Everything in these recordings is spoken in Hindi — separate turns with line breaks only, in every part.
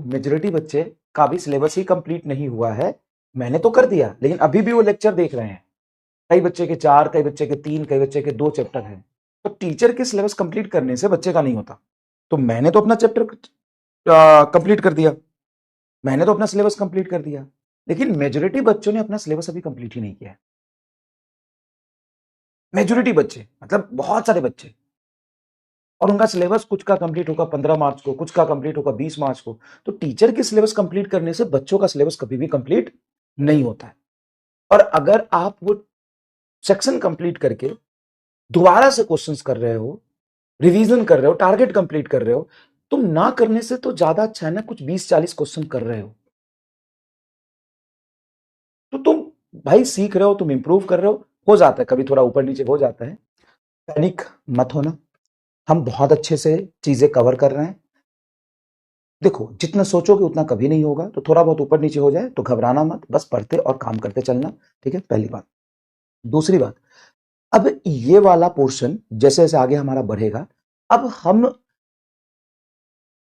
मेजॉरिटी बच्चे का भी सिलेबस ही कंप्लीट नहीं हुआ है। मैंने तो कर दिया, लेकिन अभी भी वो लेक्चर देख रहे हैं। कई बच्चे के 4, कई बच्चे के 3, कई बच्चे के 2 चैप्टर हैं। तो टीचर के सिलेबस कंप्लीट करने से बच्चे का नहीं होता। तो मैंने तो अपना चैप्टर कंप्लीट कर दिया, मैंने तो अपना सिलेबस कंप्लीट कर दिया, लेकिन मेजॉरिटी बच्चों ने अपना सिलेबस अभी कंप्लीट ही नहीं किया है। मेजॉरिटी बच्चे मतलब बहुत सारे बच्चे, और उनका सिलेबस कुछ का कंप्लीट होगा 15 मार्च को, कुछ का कंप्लीट होगा 20 मार्च को। तो टीचर के सिलेबस कंप्लीट करने से बच्चों का सिलेबस कभी भी कंप्लीट नहीं होता है। और अगर आप वो सेक्शन कंप्लीट करके दोबारा से क्वेश्चंस कर रहे हो, रिवीजन कर रहे हो, टारगेट कंप्लीट कर रहे हो, तुम ना करने से तो ज्यादा अच्छा है ना कुछ 20-40 क्वेश्चन कर रहे हो। तो तुम भाई सीख रहे हो, तुम इंप्रूव कर रहे हो जाता है, कभी थोड़ा ऊपर नीचे हो जाता है। पैनिक मत होना, हम बहुत अच्छे से चीजें कवर कर रहे हैं। देखो जितना सोचोगे उतना कभी नहीं होगा, तो थोड़ा बहुत ऊपर नीचे हो जाए तो घबराना मत, बस पढ़ते और काम करते चलना। ठीक है, पहली बात। दूसरी बात, अब ये वाला पोर्शन जैसे जैसे आगे हमारा बढ़ेगा, अब हम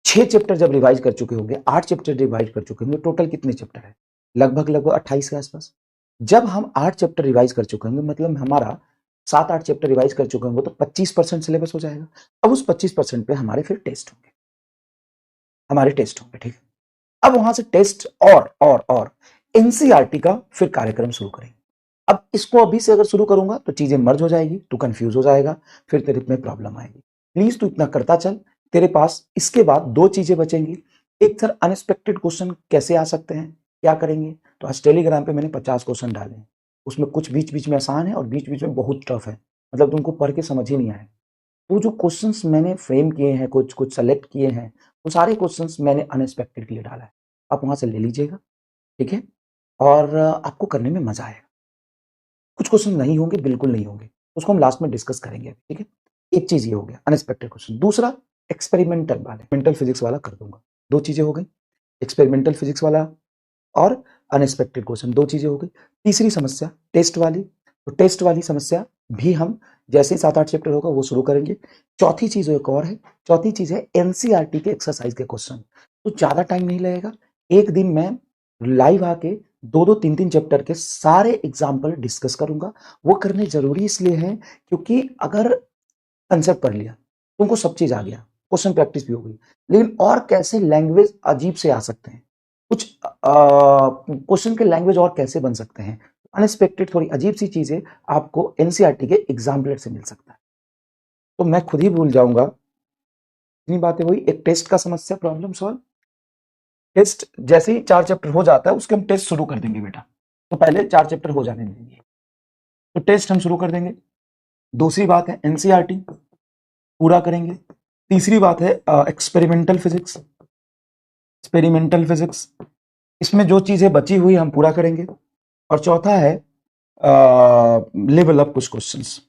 6 चैप्टर जब रिवाइज कर चुके होंगे, 8 चैप्टर रिवाइज कर चुके होंगे, टोटल कितने चैप्टर है? लगभग 28 के आसपास। जब हम 8 चैप्टर रिवाइज कर चुके होंगे, मतलब हमारा 7-8 चैप्टर रिवाइज कर चुके होंगे, तो 25% सिलेबस हो जाएगा। अब उस 25% पे हमारे फिर टेस्ट होंगे, ठीक है। अब वहां से टेस्ट और एनसीईआरटी का फिर कार्यक्रम शुरू करेंगे। अब इसको अभी से अगर शुरू करूंगा तो चीजें मर्ज हो जाएगी, तू कंफ्यूज हो जाएगा, फिर तेरे में प्रॉब्लम आएगी। प्लीज तू इतना करता चल। तेरे पास इसके बाद 2 चीजें बचेंगी। एक, सर अनएक्सपेक्टेड क्वेश्चन कैसे आ सकते हैं, क्या करेंगे? तो आज टेलीग्राम पे मैंने 50 क्वेश्चन डाले हैं, उसमें कुछ बीच बीच में आसान है और बीच बीच में बहुत टफ है, मतलब तुमको पढ़ के समझ ही नहीं आएगा। वो जो क्वेश्चंस मैंने फ्रेम किए हैं, कुछ कुछ सेलेक्ट किए हैं, वो सारे क्वेश्चंस मैंने अनएक्सपेक्टेड के लिए डाला है। आप वहां से ले लीजिएगा, ठीक है, और आपको करने में मजा आएगा। कुछ क्वेश्चन नहीं होंगे, बिल्कुल नहीं होंगे, उसको हम लास्ट में डिस्कस करेंगे, ठीक है। एक चीज ये हो गया अनएक्सपेक्टेड क्वेश्चन। दूसरा, एक्सपेरिमेंटल वाले, मेंटल फिजिक्स वाला कर दूंगा। 2 चीजें हो गई, एक्सपेरिमेंटल फिजिक्स वाला और अनएक्सपेक्टेड क्वेश्चन, 2 चीजें हो गई। तीसरी समस्या टेस्ट वाली, तो टेस्ट वाली समस्या भी हम जैसे ही 7-8 चैप्टर होगा वो शुरू करेंगे। चौथी चीज एक और है, चौथी चीज है एनसीईआरटी के एक्सरसाइज के क्वेश्चन। तो ज्यादा टाइम नहीं लगेगा, एक दिन में लाइव आके 2-2, 3-3 चैप्टर के सारे एग्जाम्पल डिस्कस करूंगा। वो करने जरूरी इसलिए है क्योंकि अगर कंसेप्ट पढ़ लिया, तुमको सब चीज आ गया, क्वेश्चन प्रैक्टिस भी हो गई, लेकिन और कैसे लैंग्वेज अजीब से आ सकते हैं, कुछ क्वेश्चन के लैंग्वेज और कैसे बन सकते हैं, अनएक्सपेक्टेड थोड़ी अजीब सी चीजें आपको एनसीईआरटी के एग्जाम्पलर से मिल सकता है। तो मैं खुद ही भूल जाऊंगा। इतनी बातें हुई, एक टेस्ट का समस्या प्रॉब्लम सॉल्व। टेस्ट जैसे ही 4 चैप्टर हो जाता है उसके हम टेस्ट शुरू कर देंगे बेटा, तो पहले 4 चैप्टर हो जाने देंगे, तो टेस्ट हम शुरू कर देंगे। दूसरी बात है एनसीईआरटी पूरा करेंगे। तीसरी बात है एक्सपेरिमेंटल फिजिक्स, इसमें जो चीजें बची हुई हम पूरा करेंगे। और चौथा है लेवल अप कुछ क्वेश्चंस।